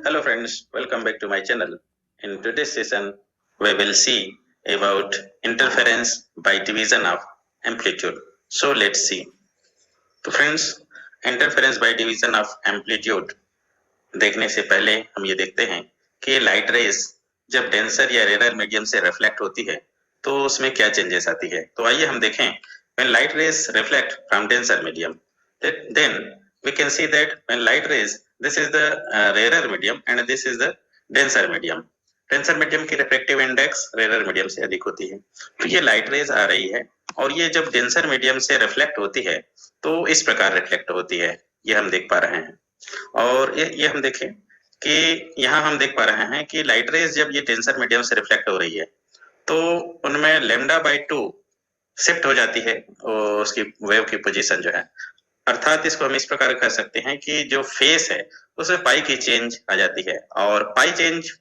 Hello friends, welcome back to my channel. In today's session, we will see about interference by division of amplitude. So let's see. तो friends, interference by division of amplitude देखने से पहले हम ये देखते हैं कि light rays जब डेंसर या रेयर मीडियम से रिफ्लेक्ट होती है तो उसमें क्या चेंजेस आती है। तो आइए हम देखें, when light rays reflect from denser medium, then we can see that when light rays, this is the rarer medium and this is the denser medium. Denser medium की रिफ्रैक्टिव इंडेक्स रेयर मीडियम से अधिक होती है। तो ये light rays आ रही है और ये जब डेंसर मीडियम से रिफ्लेक्ट होती है तो इस प्रकार रिफ्लेक्ट होती है, ये हम देख पा रहे हैं। और ये हम देखें कि यहाँ हम देख पा रहे हैं कि लाइट रेज जब ये डेंसर मीडियम से रिफ्लेक्ट हो रही है तो उनमें λ/2 शिफ्ट हो जाती है और उसकी वेव की पोजीशन जो है, अर्थात इसको हम इस प्रकार कह सकते हैं कि जो फेस है उसमें पाई की चेंज आ जाती है और पाई चेंज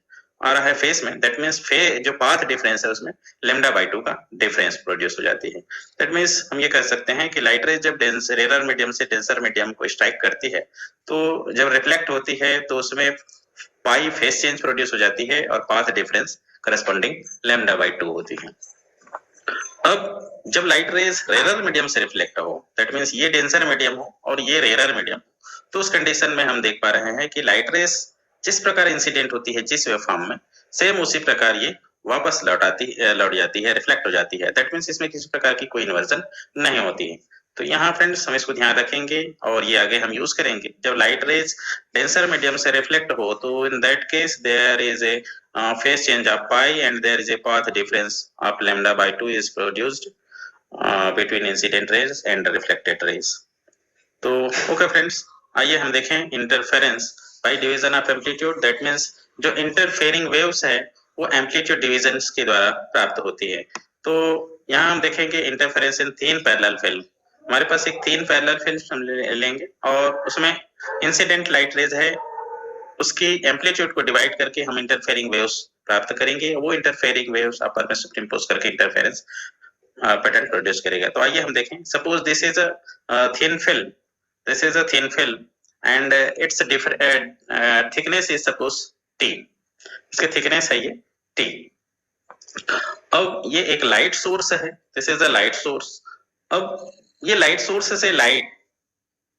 आ रहा है फेस में, दैट मीन्स जो पाथ डिफरेंस है उसमें λ/2 का डिफरेंस प्रोड्यूस हो जाती है। दैट मीन्स हम ये कह सकते हैं कि लाइट रेज जब रेयर मीडियम से डेंसर मीडियम को स्ट्राइक करती है तो जब रिफ्लेक्ट होती है तो उसमें पाई फेस चेंज प्रोड्यूस हो जाती है और पाथ डिफरेंस करस्पॉन्डिंग λ/2 होती है। अब जब लाइट रेज रेयर मीडियम से रिफ्लेक्ट हो, दैट मीन्स ये डेंसर मीडियम हो और ये रेयर मीडियम, तो उस कंडीशन में हम देख पा रहे हैं कि लाइट रेज जिस प्रकार इंसिडेंट होती है जिस वेव फॉर्म में, सेम उसी प्रकार ये वापस लौट जाती है, रिफ्लेक्ट हो जाती है। दैट मीन्स इसमें किसी प्रकार की कोई इन्वर्जन नहीं होती है। तो यहाँ फ्रेंड्स हम इसको ध्यान रखेंगे और ये आगे हम यूज करेंगे। जब लाइट रेज डेंसर मीडियम से रिफ्लेक्ट हो तो in that case there is a phase change of pi and there is a path difference of λ/2 is produced between incident rays and reflected rays. तो okay friends, आइए हम देखें interference by division of amplitude. That means जो interfering waves है वो amplitude division के द्वारा प्राप्त होती है। तो यहाँ हम देखेंगे इंटरफेरेंस इन तीन पैरेलल फिल्म। हमारे पास एक तीन पैरेलल फिल्म हम लेंगे और उसमें इंसिडेंट लाइट रेज है, उसकी एम्पलीट्यूड को डिवाइड करके हम इंटरफेयरिंग वेव्स प्राप्त करेंगे। वो इंटरफेयरिंग वेव्स आपस में सुपरइम्पोज करके इंटरफेरेंस पैटर्न प्रोड्यूस करेगा। तो आइए हम देखें, suppose this is a thin film and it's thickness is suppose T, इसकी थिकनेस है ये टी। अब ये एक लाइट सोर्स है, this is a light source. अब ये लाइट सोर्स से लाइट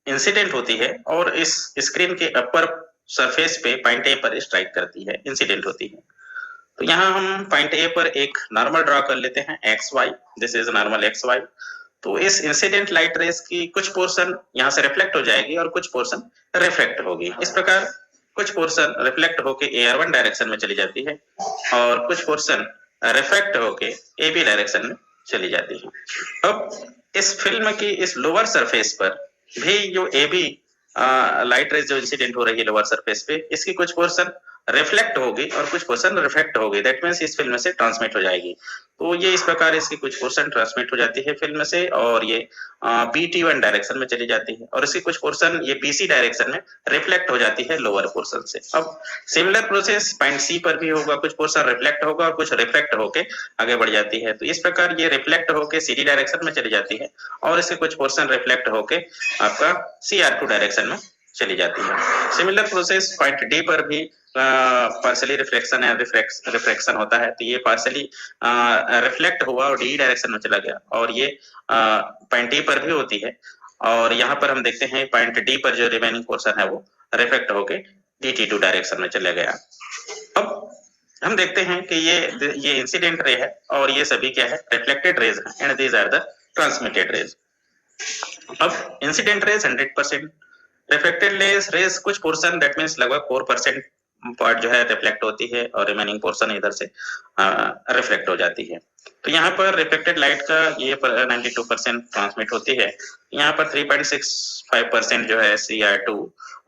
इंसिडेंट होती है और इस स्क्रीन के अपर सरफेस पे पॉइंट ए पर स्ट्राइक करती है, इंसिडेंट होती है। तो यहाँ हम पॉइंट ए पर एक नॉर्मल ड्रॉ कर लेते हैं XY, this is normal XY। तो इस इंसिडेंट लाइट रेस की कुछ पोर्शन यहाँ से रिफ्लेक्ट हो जाएगी और कुछ पोर्शन रिफ्लेक्ट होगी। इस प्रकार कुछ पोर्शन रिफ्लेक्ट होके AR1 डायरेक्शन में चली जाती है और कुछ पोर्शन रिफ्लेक्ट होके AB डायरेक्शन में चली जाती है। अब इस फिल्म की इस लोअर सरफेस पर भी जो AB लाइट रेज जो इंसिडेंट हो रही है लोअर सरफेस पे, इसकी कुछ पोर्शन रिफ्लेक्ट होगी और कुछ पोर्शन रिफ्लेक्ट होगी। दैट मींस इस फिल्म से ट्रांसमिट हो जाएगी। तो ये इस प्रकार इसकी कुछ पोर्शन ट्रांसमिट हो जाती है फिल्म से और ये BT1 डायरेक्शन में चली जाती है और इसकी कुछ पोर्शन ये BC डायरेक्शन में रिफ्लेक्ट हो जाती है लोअर पोर्शन से। अब सिमिलर प्रोसेस पॉइंट C पर भी होगा, कुछ पोर्शन रिफ्लेक्ट होगा और कुछ रिफ्लेक्ट होके आगे बढ़ जाती है। तो इस प्रकार ये रिफ्लेक्ट होके CD डायरेक्शन में चली जाती है और इसके कुछ पोर्शन रिफ्लेक्ट होके आपका CR2 डायरेक्शन में चली जाती है। सिमिलर प्रोसेस पॉइंट D पर भी पार्शियली रिफ्लेक्शन या रिफ्रैक्शन होता है। तो ये पार्शियली रिफ्लेक्ट हुआ और डी डायरेक्शन में चला गया और ये पॉइंट डी पर भी होती है और यहाँ पर हम देखते हैं पॉइंट डी पर जो रिमेनिंग पोर्शन है वो रिफ्लेक्ट होके DT2 डायरेक्शन में चला गया। अब हम देखते हैं कि ये इंसिडेंट रे है और ये सभी क्या है, रिफ्लेक्टेड रेज है and these are the transmitted rays. अब इंसिडेंट रेज 100%, रिफ्लेक्टेड रेज कुछ पोर्शन दैट मींस लगभग 4% पार्ट जो है रिफ्लेक्ट होती है और रिमेनिंग पोर्शन इधर से रिफ्लेक्ट हो जाती है। तो यहाँ पर रिफ्लेक्टेड लाइट का ये 92% ट्रांसमिट होती है, यहाँ पर 3.65% जो है CR2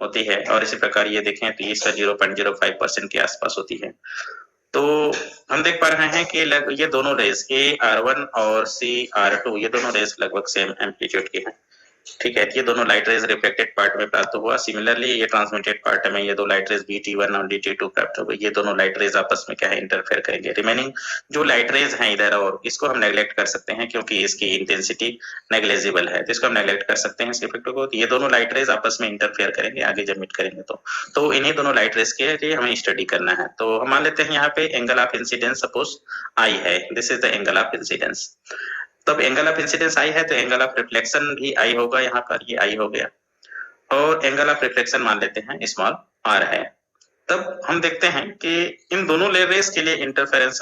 होती है और इसी प्रकार ये देखें तो इसका 0.05% के आसपास होती है। तो हम देख पा रहे हैं कि ये दोनों रेज AR1 और CR2 ये दोनों रेज लगभग सेम एम्पलीट्यूड की हैं। ठीक है, ये दोनों लाइट रेज रिफ्लेक्टेड पार्ट में प्राप्त हुआ। सिमिलरली ये ट्रांसमिटेड पार्ट में ये दो लाइट रेज BT1 और DT2 प्राप्त हो गई। ये दोनों लाइट रेज आपस में क्या है, इंटरफेयर करेंगे। रिमेनिंग जो लाइट रेज हैं इधर, और इसको हम नेग्लेक्ट कर सकते हैं क्योंकि इसकी इंटेंसिटी नेग्लेजिबल है, तो इसको हम नेग्लेक्ट कर सकते हैं इस इफेक्ट को। ये दोनों लाइट रेज आपस में इंटरफेयर करेंगे आगे जब मीट करेंगे तो इन्हीं दोनों लाइट रेज के लिए हमें स्टडी करना है। तो हम मान लेते हैं यहाँ पे angle of incidence suppose I है, this is the angle of incidence. तब एंगल ऑफ इंसिडेंस I है तो एंगल ऑफ रिफ्लेक्शन भी I होगा, यहाँ पर ये I हो गया, और एंगल ऑफ रिफ्लेक्शन मान लेते हैं स्मॉल r है। तब हम देखते हैं कि इन दोनों रेस के लिए इंटरफेरेंस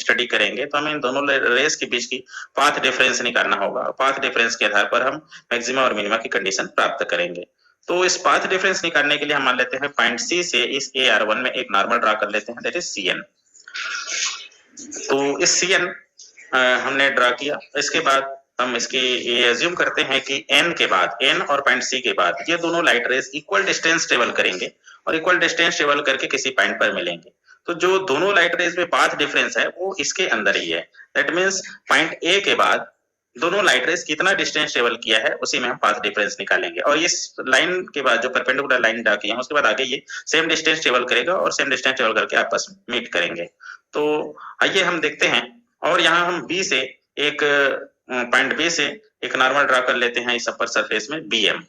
स्टडी करेंगे तो हमें इन दोनों रेस के बीच की पाथ डिफरेंस निकालना होगा। पाथ डिफरेंस के आधार पर हम मैक्सिमा और मिनिमा की कंडीशन प्राप्त करेंगे। तो इस पाथ डिफरेंस निकालने के लिए हम मान लेते हैं पॉइंट C से इस AR1 में एक नॉर्मल ड्रा कर लेते हैं, दैट इज CN। तो इस CN हमने ड्रा किया। इसके बाद हम इसकी ये एज्यूम करते हैं कि N के बाद, N और पॉइंट C के बाद ये दोनों light rays equal distance travel करेंगे और इक्वल डिस्टेंस ट्रेवल करके किसी पॉइंट पर मिलेंगे। तो जो दोनों लाइट रेज में पाथ डिफरेंस है वो इसके अंदर ही है। दैट मींस पॉइंट A के बाद दोनों लाइट रेज कितना डिस्टेंस ट्रेवल किया है उसी में हम पाथ डिफरेंस निकालेंगे। और इस लाइन के बाद जो परपेंडिकुलर लाइन ड्रा की है उसके बाद आगे ये सेम डिस्टेंस ट्रेवल करेगा और सेम डिस्टेंस ट्रेवल करके आपस में मीट करेंगे। तो आइए हम देखते हैं, और यहाँ हम B से एक पॉइंट B से एक नॉर्मल ड्रा कर लेते हैं इस अपर सरफेस में BM।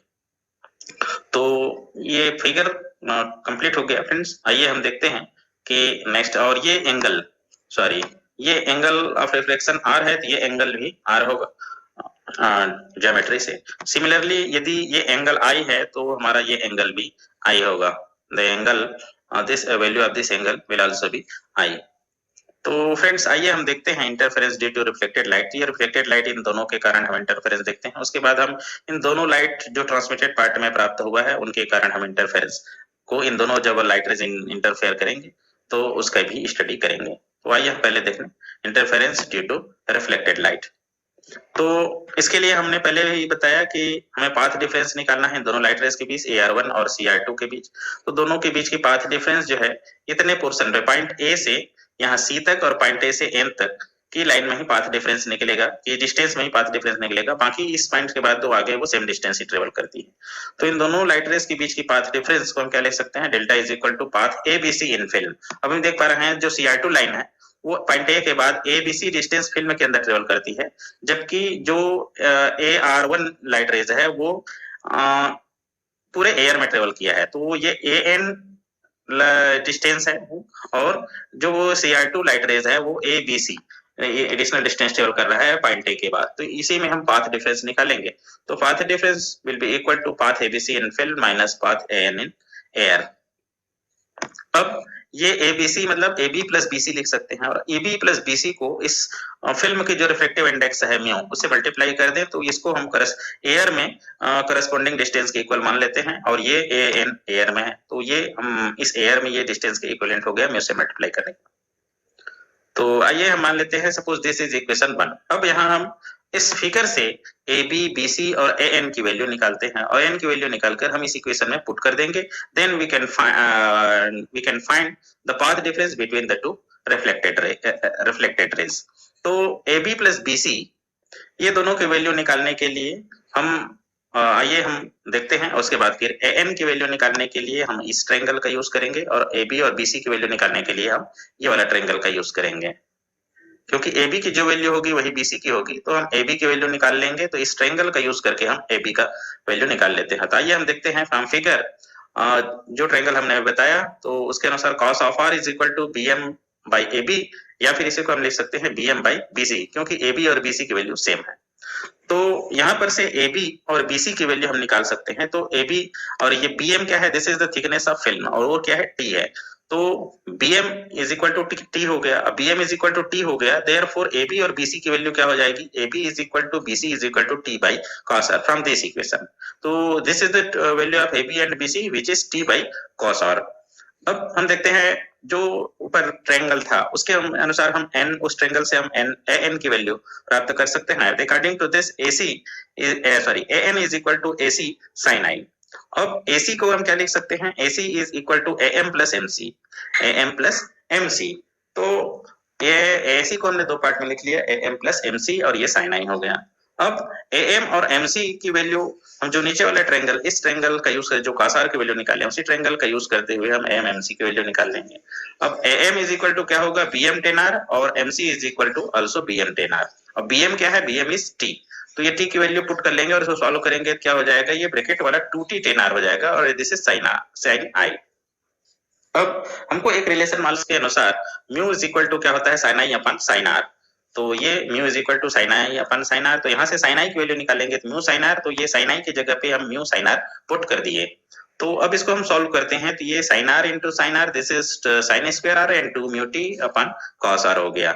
तो ये फिगर कंप्लीट हो गया फ्रेंड्स। आइए हम देखते हैं कि नेक्स्ट, और ये एंगल, सॉरी ये एंगल ऑफ रिफ्लेक्शन R है तो ये एंगल भी R होगा ज्योमेट्री से। सिमिलरली यदि ये एंगल I है तो हमारा ये एंगल भी I होगा। The angle this value of this angle will also be I। तो फ्रेंड्स आइए हम देखते हैं interference due to reflected light. ये रिफ्लेक्टेड लाइट इन दोनों के कारण हम इंटरफेरेंस देखते हैं। उसके बाद हम इन दोनों लाइट जो ट्रांसमिटेड पार्ट में प्राप्त हुआ है उनके कारण हम इंटरफेरेंस को, इन दोनों जब लाइट रेज इंटरफेयर करेंगे तो उसका भी स्टडी करेंगे। तो आइए हम पहले देखें interference due to reflected light. तो इसके लिए हमने पहले ही बताया कि हमें पाथ डिफरेंस निकालना है दोनों लाइट रेज के बीच, AR1 और CR2 के बीच। तो दोनों के बीच की पाथ डिफरेंस जो है इतने पोर्शन पे, पॉइंट A से यहाँ C तक और पॉइंट A से N तक की लाइन में ही पाथ डिफरेंस निकलेगा, कि डिस्टेंस में ही पाथ डिफरेंस निकलेगा। बाकी इस पॉइंट के बाद तो आगे वो सेम डिस्टेंस ही ट्रेवल करती है। तो इन दोनों लाइट रेज के बीच की पाथ डिफरेंस को हम क्या लिख सकते हैं, delta is equal to path ABC in film. अब हम देख पा रहे हैं जो CR2 लाइन है वो पॉइंट A के बाद ABC डिस्टेंस फिल्म के अंदर ट्रेवल करती है, जबकि जो AR1 लाइट रेज है वो पूरे एयर में ट्रेवल किया है। तो ये AN डिस्टेंस है, और जो वो CR2 लाइट रेज है वो ABC एडिशनल डिस्टेंस ट्रेवल कर रहा है पॉइंट A के बाद। तो इसी में हम पाथ डिफरेंस निकालेंगे। तो path difference will be equal to path ABC in film minus path AN in air. अब ये ABC मतलब AB प्लस BC लिख सकते हैं, और AB प्लस BC को इस फिल्म की जो रिफ्लेक्टिव इंडेक्स है म्यू उससे मल्टीप्लाई कर दें तो इसको हम एयर में करस्पॉन्डिंग डिस्टेंस के इक्वल मान लेते हैं, और ये AN एयर में है तो ये हम इस एयर में ये डिस्टेंस के इक्विवेलेंट हो गया म्यू से मल्टीप्लाई करने। तो आइए हम मान लेते हैं सपोज दिस इज इक्वेशन 1। अब यहाँ हम इस फिगर से AB, BC और AN की वैल्यू निकालते हैं, और AN की वैल्यू निकालकर हम इस इक्वेशन में पुट कर देंगे। Then we can find the path difference between the two reflected rays. तो AB प्लस BC ये दोनों की वैल्यू निकालने के लिए हम आइए हम देखते हैं। उसके बाद फिर AN की वैल्यू निकालने के लिए हम इस ट्रायंगल का यूज करेंगे, और AB और BC की वैल्यू निकालने के लिए हम ये वाला ट्रायंगल का यूज करेंगे। क्योंकि AB की जो वैल्यू होगी वही BC की होगी, तो हम AB की वैल्यू निकाल लेंगे। तो इस ट्रायंगल का यूज करके हम AB का वैल्यू निकाल लेते हैं। तो आइए हम देखते हैं फ्रॉम फिगर जो ट्रायंगल हमने बताया तो उसके अनुसार cos of R is equal to BM by AB, या फिर इसी को हम लिख सकते हैं BM बाई BC, क्योंकि AB और BC की वैल्यू सेम है। तो यहाँ पर से AB और BC की वैल्यू हम निकाल सकते हैं। तो AB और ये BM क्या है, this is the thickness of film, और वो क्या है T है। तो BM is equal to T हो गया। अब BM is equal to T हो गया, देयरफॉर AB और BC की वैल्यू क्या हो जाएगी, AB is equal to BC is equal to T by cos R from this equation. तो this is the value of AB and BC which is T by cos R। अब हम देखते हैं जो ऊपर ट्रायंगल था उसके अनुसार हम N, उस ट्रायंगल से हम AN की वैल्यू प्राप्त कर सकते हैं। According to this AN is equal to AC sin I। अब AC को हम क्या लिख सकते हैं, AC is equal to AM plus MC। तो ये AC को हमने दो पार्ट में लिख लिया, AM प्लस MC, और ये sin I हो गया। अब AM और MC की वैल्यू हम जो नीचे वाला ट्रायंगल, इस ट्रायंगल का यूज कर जो कासार की वैल्यू निकाले, उसी ट्रायंगल का यूज करते हुए हम AM MC की वैल्यू निकाल लेंगे। अब AM इज इक्वल टू क्या होगा, BM 10R और MC is equal to also BM 10R। अब BM क्या है, BM इज T, तो ये T की वैल्यू पुट कर लेंगे और इसको सॉल्व करेंगे, क्या हो जाएगा, ये ब्रैकेट वाला 2T 10R हो जाएगा और दिस इज sin I। अब हमको एक रिलेशन मार्क्स के अनुसार म्यू इज इक्वल टू क्या होता है, sine I upon sine R, तो ये mu is equal to sine I upon sine R, तो यहाँ से साइन आई की वैल्यू निकालेंगे तो म्यू साइन आर, तो ये साइन आई की जगह पे हम म्यू साइन आर पुट कर दिए। तो अब इसको हम सॉल्व करते हैं, तो ये sine R into sine R, this is sine square R into mu T upon cos R हो गया।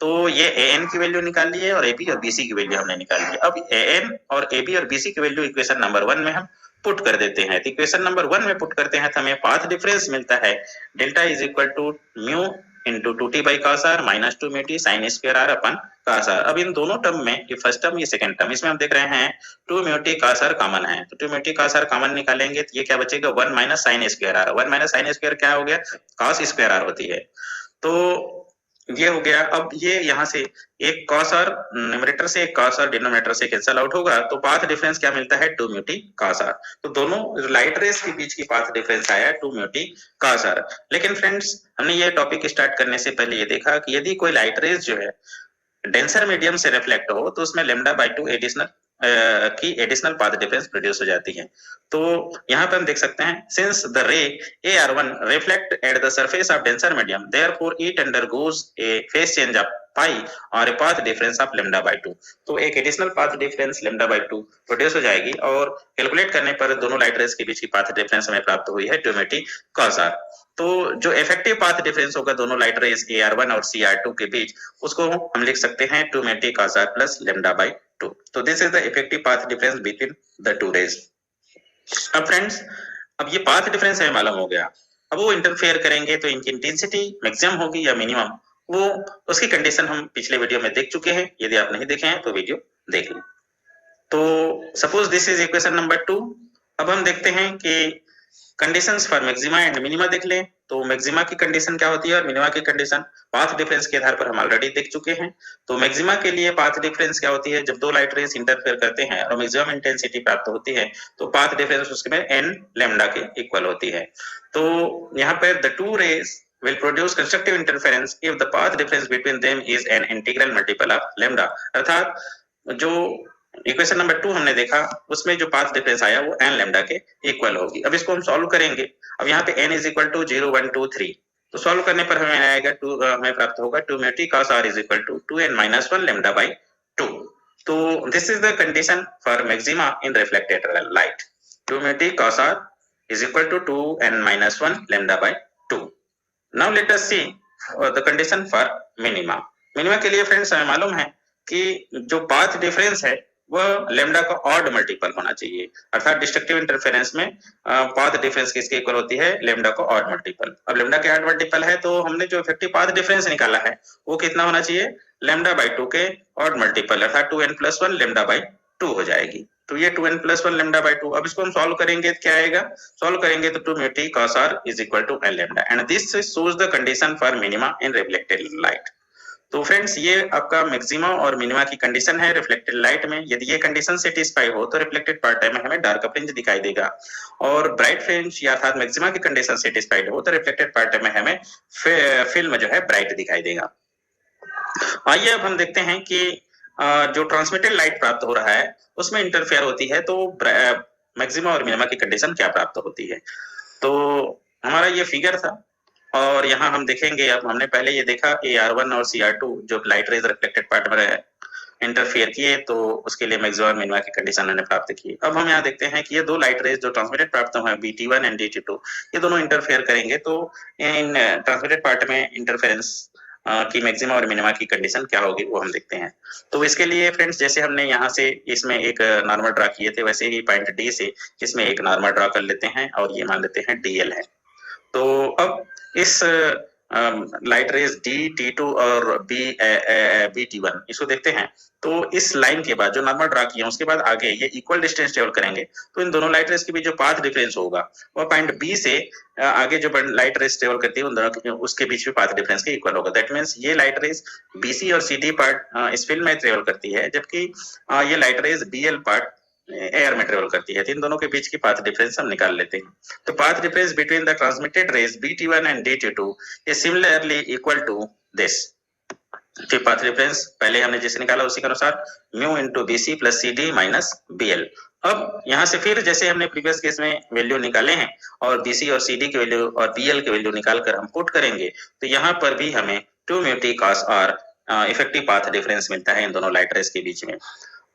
तो ये an की वैल्यू निकाल ली है और ab और bc की वैल्यू हमने निकाल ली। अब an और ab और bc की वैल्यू इक्वेशन नंबर 1 में हम पुट कर देते हैं, तो इक्वेशन नंबर 1 में पुट करते हैं तो हमें पाथ डिफरेंस मिलता है, delta is equal to mu into 2t by cos r minus 2 mu T sine square r upon cos r। अब इन दोनों टर्म में, ये फर्स्ट टर्म ये सेकंड टर्म, इसमें हम देख रहे हैं 2 mu T cos r common है, तो 2 mu T cos r common निकालेंगे तो ये क्या बचेगा, 1 minus sine square r, 1 minus sine square क्या हो गया, cos स्क्वायर r होती है, तो ये हो गया। अब ये यहाँ से एक cos r न्यूमरेटर से, एक cos r डिनोमिनेटर से कैंसिल आउट होगा, तो पाथ डिफरेंस क्या मिलता है, 2 म्यू टी cos r, तो दोनों लाइट रेस के बीच की पाथ डिफरेंस आया 2 म्यू टी cos r। लेकिन फ्रेंड्स हमने ये टॉपिक स्टार्ट करने से पहले ये देखा कि यदि कोई लाइट रेस जो है डेंसर मीडियम से रिफ्लेक्ट हो तो उसमें लैम्डा बाई 2 की एडिशनल पाथ डिफरेंस प्रोड्यूस हो जाती है। तो यहाँ पे हम देख सकते हैं, since the ray AR1 reflect at the surface of denser medium, therefore it undergoes a phase change of pi और a path difference of lambda by 2, तो एक additional path difference lambda by 2 produce हो जाएगी और calculate करने पर दोनों light rays के बीच की पाथ डिफरेंस हमें प्राप्त हुई है 2 म्यू टी cos r। तो जो इफेक्टिव पाथ डिफरेंस होगा दोनों लाइट रेस AR1 और CR2 के बीच, उसको हम लिख सकते हैं 2 mu T cos r plus lambda by 2, तो this is the effective path difference between the two rays. अब फ्रेंड्स, अब ये पाथ डिफरेंस हमें मालूम हो गया, अब वो इंटरफेयर करेंगे तो इनकी इंटेंसिटी मैक्सिमम होगी या मिनिमम, वो उसकी कंडीशन हम पिछले वीडियो में देख चुके हैं, यदि आप नहीं देखे हैं तो वीडियो देख लें। तो suppose this is equation number 2। अब हम देखते हैं कि conditions for maxima and minima देख लें, तो मैक्सिमा की कंडीशन क्या होती है और मिनिमा की कंडीशन पाथ डिफरेंस के आधार पर हम ऑलरेडी देख चुके हैं। तो मैक्सिमा के लिए पाथ डिफरेंस क्या होती है, जब दो लाइट रेस इंटरफेयर करते हैं और मैक्सिमम इंटेंसिटी प्राप्त होती है तो पाथ डिफरेंस उसमें n लैम्डा के इक्वल होती है। तो यहाँ पर the two rays will produce constructive interference if the path difference between them is an integral multiple of lambda, अर्थात जो इक्वेशन नंबर 2 हमने देखा उसमें जो पाथ डिफरेंस आया वो n लैम्डा के इक्वल होगी। अब इसको हम सॉल्व करेंगे, अब यहाँ पे n इज इक्वल टू 0 1 2 3, तो सॉल्व करने पर हमें आएगा हमें प्राप्त होगा 2 mu T cos r is equal to 2n minus 1 lambda by 2। तो this is the condition for maxima in reflected light, 2 mu T cos r is equal to 2n minus 1 lambda by 2। Now let us see the condition for minima. Minima के लिए friends हमें मालूम है कि जो path difference है वह lambda का ऑड मल्टीपल होना चाहिए, अर्थात डिस्ट्रक्टिव इंटरफेरेंस में पाथ डिफरेंस किसके इक्वल होती है, लैम्डा का ऑड मल्टीपल। अब लैम्डा के ऑड मल्टीपल है तो हमने जो इफेक्टिव पाथ डिफरेंस निकाला है वो कितना होना चाहिए, लैम्डा बाई 2 के ऑड मल्टीपल, अर्थात 2n प्लस 1 लैम्डा बाई 2 हो जाएगी। तो ये 2n प्लस 1 लैम्डा बाई 2। अब इसको हम सॉल्व करेंगे तो क्या आएगा, सॉल्व करेंगे तो 2 mu T cos r is equal to n lambda, and this shows the condition for minima in reflected light. तो फ्रेंड्स ये आपका मैक्सिमा और मिनिमा की कंडीशन है रिफ्लेक्टेड लाइट में। यदि ये कंडीशन सेटिस्फाई हो तो रिफ्लेक्टेड पार्ट में हमें डार्क फ्रिंज दिखाई देगा, और ब्राइट फ्रिंज या अर्थात मैक्सिमा की कंडीशन सेटिस्फाइड हो तो रिफ्लेक्टेड पार्ट में हमें फिल्म जो है ब्राइट दिखाई देगा। आइए अब हम देखते हैं कि जो ट्रांसमिटेड लाइट प्राप्त हो रहा है उसमें इंटरफेयर होती है तो मैक्सिमा और मिनिमा की कंडीशन क्या प्राप्त होती है। तो हमारा ये फिगर था और यहाँ हम देखेंगे, अब हमने पहले ये देखा AR1 और CR2 जो लाइट रेज रिफ्लेक्टेड पार्ट में इंटरफेयर किए तो उसके लिए मैक्सिमा और मिनिमा की कंडीशन हमने प्राप्त की। अब हम यहाँ देखते हैं कि ये दो लाइट रेज जो ट्रांसमिटेड प्राप्त हुए BT1 एंड DT2 ये दोनों इंटरफेयर करेंगे, तो इन ट्रांसमिटेड पार्ट में इंटरफेरेंस की मैक्सिमा और मिनिमा की कंडीशन क्या होगी वो हम देखते हैं। तो इसके लिए फ्रेंड्स जैसे हमने यहाँ से इसमें एक नॉर्मल ड्रा किए थे वैसे ही पॉइंट D से इसमें एक नॉर्मल ड्रा कर लेते हैं और ये मान लेते हैं DL है। तो अब इस लाइट रेज D-T2 और B-T1 इसको देखते हैं, तो इस लाइन के बाद जो नॉर्मल ड्रा किया उसके बाद आगे ये इक्वल डिस्टेंस ट्रेवल करेंगे, तो इन दोनों लाइट रेज के बीच जो पाथ डिफरेंस होगा वो पॉइंट बी से आगे जो लाइट रेज ट्रेवल करती है उन दोनों उसके बीच में पाथ डिफरेंस के इक्वल होगा। दैट मीन्स ये लाइट रेज BC और CD पार्ट इस फिल्म में ट्रेवल करती है, जबकि ये light rays BL part air में ट्रेवल करती है। तो इन दोनों के बीच की पाथ डिफरेंस हम निकाल लेते हैं। तो path difference between the transmitted rays BT1 and D-T2 is similarly equal to this. फिर पाथ डिफरेंस पहले हमने जैसे निकाला उसी के अनुसार mu into BC plus CD minus BL। अब यहाँ से फिर जैसे हमने प्रीवियस केस में वैल्यू निकाले हैं और BC और CD की वैल्यू और BL की वैल्यू निकालकर हम पुट करेंगे, तो यहाँ पर भी हमें 2 mu t cos r effective path difference मिलता है इन दोनों लाइट रेस के बीच में।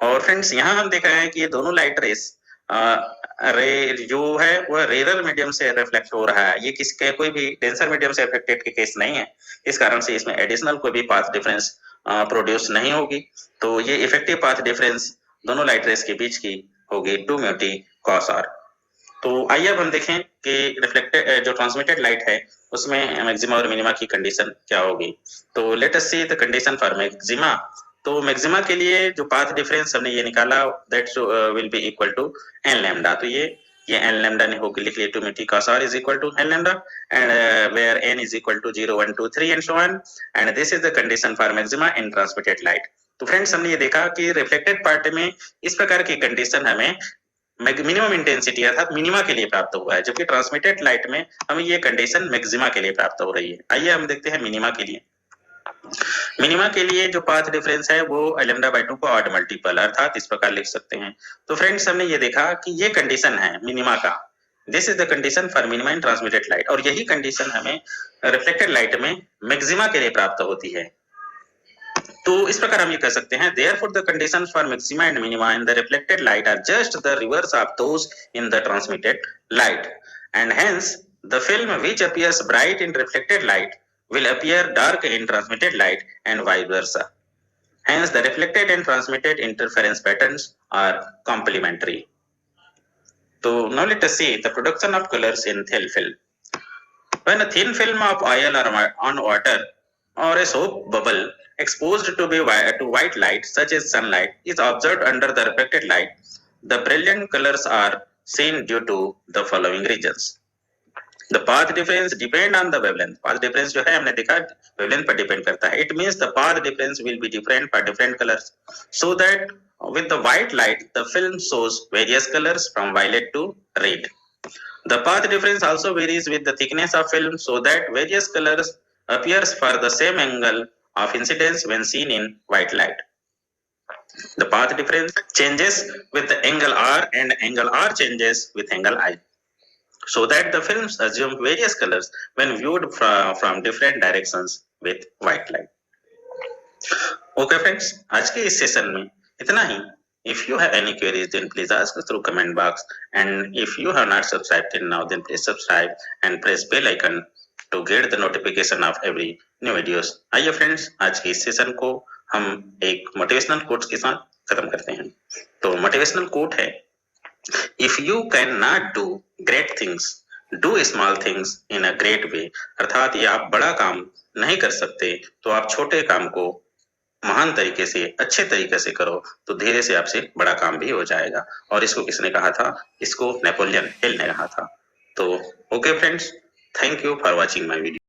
और फ्रेंड्स यहाँ हम देख रहे हैं कि ये दोनों लाइट रेस रे जो है वह रेरर मीडियम से रिफ्लेक्ट हो रहा है, ये किसके कोई भी डेंसर मीडियम से अफेक्टेड के केस नहीं है, इस कारण से इसमें एडिशनल कोई भी पाथ डिफरेंस प्रोड्यूस नहीं होगी। तो ये इफेक्टिव पाथ डिफरेंस दोनों लाइट रेस के बीच की होगी 2 mu t cos r। तो आइए अब हम देखें कि रिफ्लेक्टेड जो ट्रांसमिटेड लाइट है उसमें मैक्सिमा और मिनिमा की कंडीशन क्या होगी। तो let us see the condition for maxima. तो मैक्सिमा के लिए जो पाथ डिफरेंस हमने ये निकाला that will be equal to n lambda. तो ये n लैम्डा ने होकर लिख लिया 2 mu t cos r is equal to n lambda and where n is equal to 0 1 2 3 and so on, and this is the condition for maxima in transmitted light। तो friends हमने ये देखा कि reflected part में इस प्रकार की condition हमें मिनिमम इंटेंसिटी अर्थात मिनिमा के लिए प्राप्त हुआ है, जबकि ट्रांसमिटेड लाइट में हमें ये कंडीशन मैक्सिमा के लिए प्राप्त हो रही है। आइए हम देखते हैं मिनिमा के लिए। मिनिमा के लिए जो पाथ डिफरेंस है वो λ/2 का ऑड मल्टीपल अर्थात इस प्रकार लिख सकते हैं। तो फ्रेंड्स हमने ये देखा कि ये कंडीशन है मिनिमा का, this is the condition for minima in transmitted light, और यही कंडीशन हमें रिफ्लेक्टेड लाइट में मैक्सिमा के लिए प्राप्त होती है। तो इस प्रकार हम ये कह सकते हैं therefore the conditions for maxima and minima in the reflected light are just the reverse of those in the transmitted light, and hence the film which appears bright in reflected light will appear dark in transmitted light and vice versa. Hence the reflected and transmitted interference patterns are complementary. So now let us see the production of colors in thin film. When a thin film of oil or on water or a soap bubble exposed to white light such as sunlight is observed under the reflected light, the brilliant colors are seen due to the following reasons. The path difference depend on the wavelength. Path difference जो है हमने देखा wavelength पर depend करता है। It means the path difference will be different for different colors, so that with the white light the film shows various colors from violet to red. The path difference also varies with the thickness of film, so that various colors appears for the same angle of incidence when seen in white light. The path difference changes with the angle r, and angle r changes with angle I, so that the films assume various colors when viewed from different directions with white light. Okay friends, आज के इस session में इतना ही। If you have any queries, then please ask us through comment box, and if you have not subscribed till now, then please subscribe and press bell icon to get the notification of every new videos. आइए friends, आज के इस session को हम एक motivational quote के साथ खत्म करते हैं। तो मोटिवेशनल कोट है, if you can not do great things, do small things in a great way. अर्थात ये आप बड़ा काम नहीं कर सकते तो आप छोटे काम को महान तरीके से अच्छे तरीके से करो, तो धीरे से आपसे बड़ा काम भी हो जाएगा। और इसको किसने कहा था? इसको नेपोलियन हिल ने कहा था। तो okay friends, thank you for watching my video.